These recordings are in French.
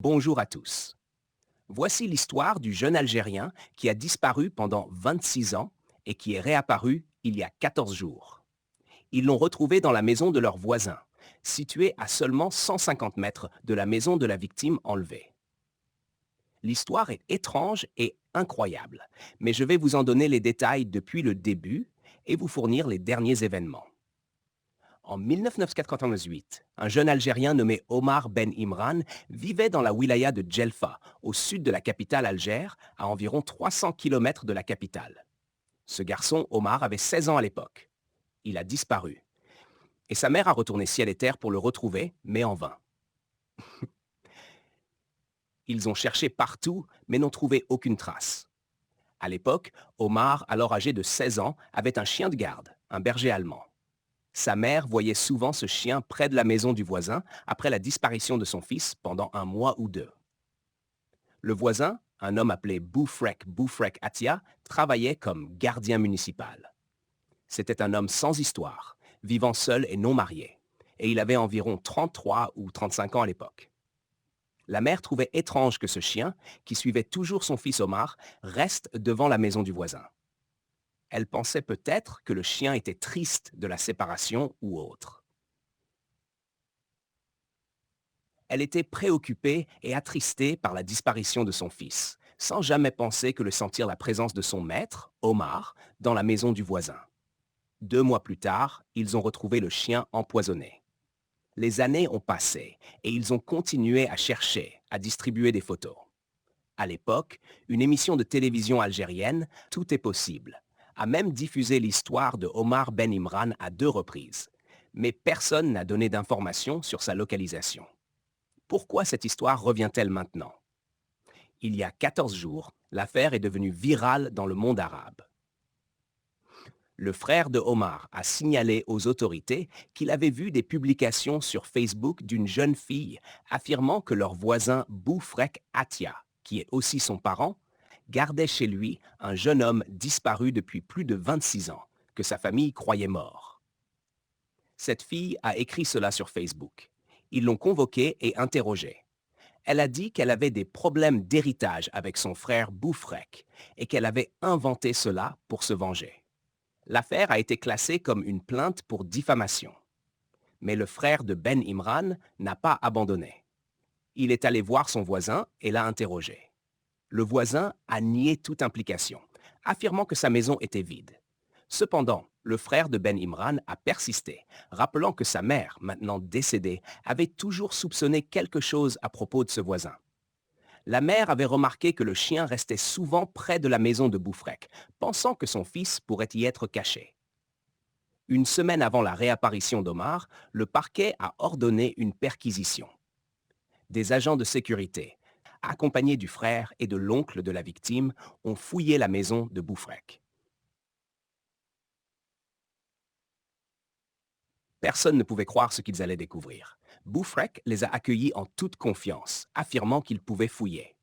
Bonjour à tous. Voici l'histoire du jeune Algérien qui a disparu pendant 26 ans et qui est réapparu il y a 14 jours. Ils l'ont retrouvé dans la maison de leur voisin, située à seulement 150 mètres de la maison de la victime enlevée. L'histoire est étrange et incroyable, mais je vais vous en donner les détails depuis le début et vous fournir les derniers événements. En 1998, un jeune Algérien nommé Omar Ben Imran vivait dans la wilaya de Djelfa, au sud de la capitale Alger, à environ 300 km de la capitale. Ce garçon, Omar, avait 16 ans à l'époque. Il a disparu. Et sa mère a retourné ciel et terre pour le retrouver, mais en vain. Ils ont cherché partout, mais n'ont trouvé aucune trace. À l'époque, Omar, alors âgé de 16 ans, avait un chien de garde, un berger allemand. Sa mère voyait souvent ce chien près de la maison du voisin après la disparition de son fils pendant un mois ou deux. Le voisin, un homme appelé Boufrek Atia, travaillait comme gardien municipal. C'était un homme sans histoire, vivant seul et non marié, et il avait environ 33 ou 35 ans à l'époque. La mère trouvait étrange que ce chien, qui suivait toujours son fils Omar, reste devant la maison du voisin. Elle pensait peut-être que le chien était triste de la séparation ou autre. Elle était préoccupée et attristée par la disparition de son fils, sans jamais penser que le sentir la présence de son maître, Omar, dans la maison du voisin. 2 mois plus tard, ils ont retrouvé le chien empoisonné. Les années ont passé et ils ont continué à chercher, à distribuer des photos. À l'époque, une émission de télévision algérienne, Tout est possible, a même diffusé l'histoire de Omar Ben Imran à 2 reprises, mais personne n'a donné d'informations sur sa localisation. Pourquoi cette histoire revient-elle maintenant? Il y a 14 jours, l'affaire est devenue virale dans le monde arabe. Le frère de Omar a signalé aux autorités qu'il avait vu des publications sur Facebook d'une jeune fille affirmant que leur voisin Boufrek Atia, qui est aussi son parent, gardait chez lui un jeune homme disparu depuis plus de 26 ans, que sa famille croyait mort. Cette fille a écrit cela sur Facebook. Ils l'ont convoquée et interrogée. Elle a dit qu'elle avait des problèmes d'héritage avec son frère Boufrek et qu'elle avait inventé cela pour se venger. L'affaire a été classée comme une plainte pour diffamation. Mais le frère de Ben Imran n'a pas abandonné. Il est allé voir son voisin et l'a interrogé. Le voisin a nié toute implication, affirmant que sa maison était vide. Cependant, le frère de Ben Imran a persisté, rappelant que sa mère, maintenant décédée, avait toujours soupçonné quelque chose à propos de ce voisin. La mère avait remarqué que le chien restait souvent près de la maison de Boufrek, pensant que son fils pourrait y être caché. Une semaine avant la réapparition d'Omar, le parquet a ordonné une perquisition. Des agents de sécurité, accompagnés du frère et de l'oncle de la victime, ont fouillé la maison de Boufrek. Personne ne pouvait croire ce qu'ils allaient découvrir. Boufrek les a accueillis en toute confiance, affirmant qu'ils pouvaient fouiller.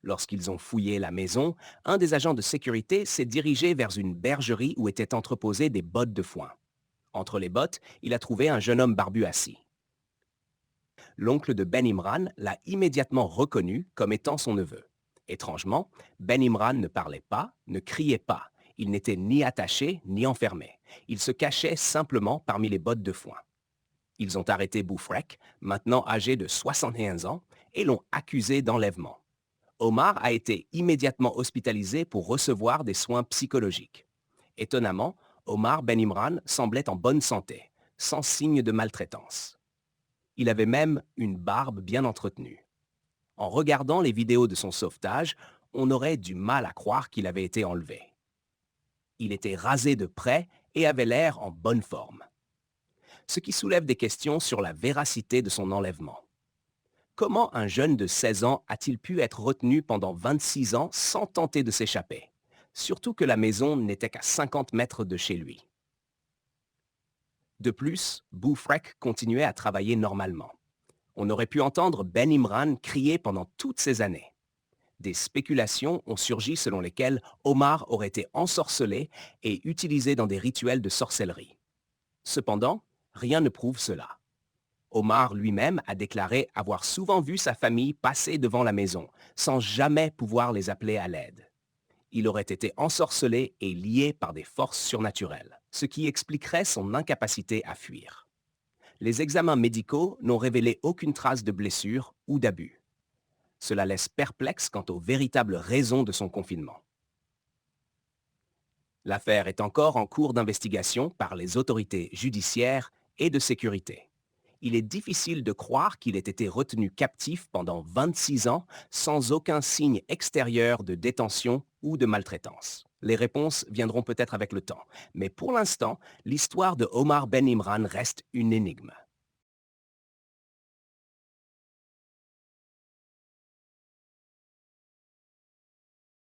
Lorsqu'ils ont fouillé la maison, un des agents de sécurité s'est dirigé vers une bergerie où étaient entreposées des bottes de foin. Entre les bottes, il a trouvé un jeune homme barbu assis. L'oncle de Ben Imran l'a immédiatement reconnu comme étant son neveu. Étrangement, Ben Imran ne parlait pas, ne criait pas. Il n'était ni attaché ni enfermé. Il se cachait simplement parmi les bottes de foin. Ils ont arrêté Boufrek, maintenant âgé de 61 ans, et l'ont accusé d'enlèvement. Omar a été immédiatement hospitalisé pour recevoir des soins psychologiques. Étonnamment, Omar Ben Imran semblait en bonne santé, sans signe de maltraitance. Il avait même une barbe bien entretenue. En regardant les vidéos de son sauvetage, on aurait du mal à croire qu'il avait été enlevé. Il était rasé de près et avait l'air en bonne forme. Ce qui soulève des questions sur la véracité de son enlèvement. Comment un jeune de 16 ans a-t-il pu être retenu pendant 26 ans sans tenter de s'échapper, surtout que la maison n'était qu'à 50 mètres de chez lui? De plus, Boufrek continuait à travailler normalement. On aurait pu entendre Ben Imran crier pendant toutes ces années. Des spéculations ont surgi selon lesquelles Omar aurait été ensorcelé et utilisé dans des rituels de sorcellerie. Cependant, rien ne prouve cela. Omar lui-même a déclaré avoir souvent vu sa famille passer devant la maison, sans jamais pouvoir les appeler à l'aide. Il aurait été ensorcelé et lié par des forces surnaturelles, ce qui expliquerait son incapacité à fuir. Les examens médicaux n'ont révélé aucune trace de blessure ou d'abus. Cela laisse perplexe quant aux véritables raisons de son confinement. L'affaire est encore en cours d'investigation par les autorités judiciaires et de sécurité. Il est difficile de croire qu'il ait été retenu captif pendant 26 ans sans aucun signe extérieur de détention ou de maltraitance. Les réponses viendront peut-être avec le temps, mais pour l'instant, l'histoire de Omar Ben Imran reste une énigme.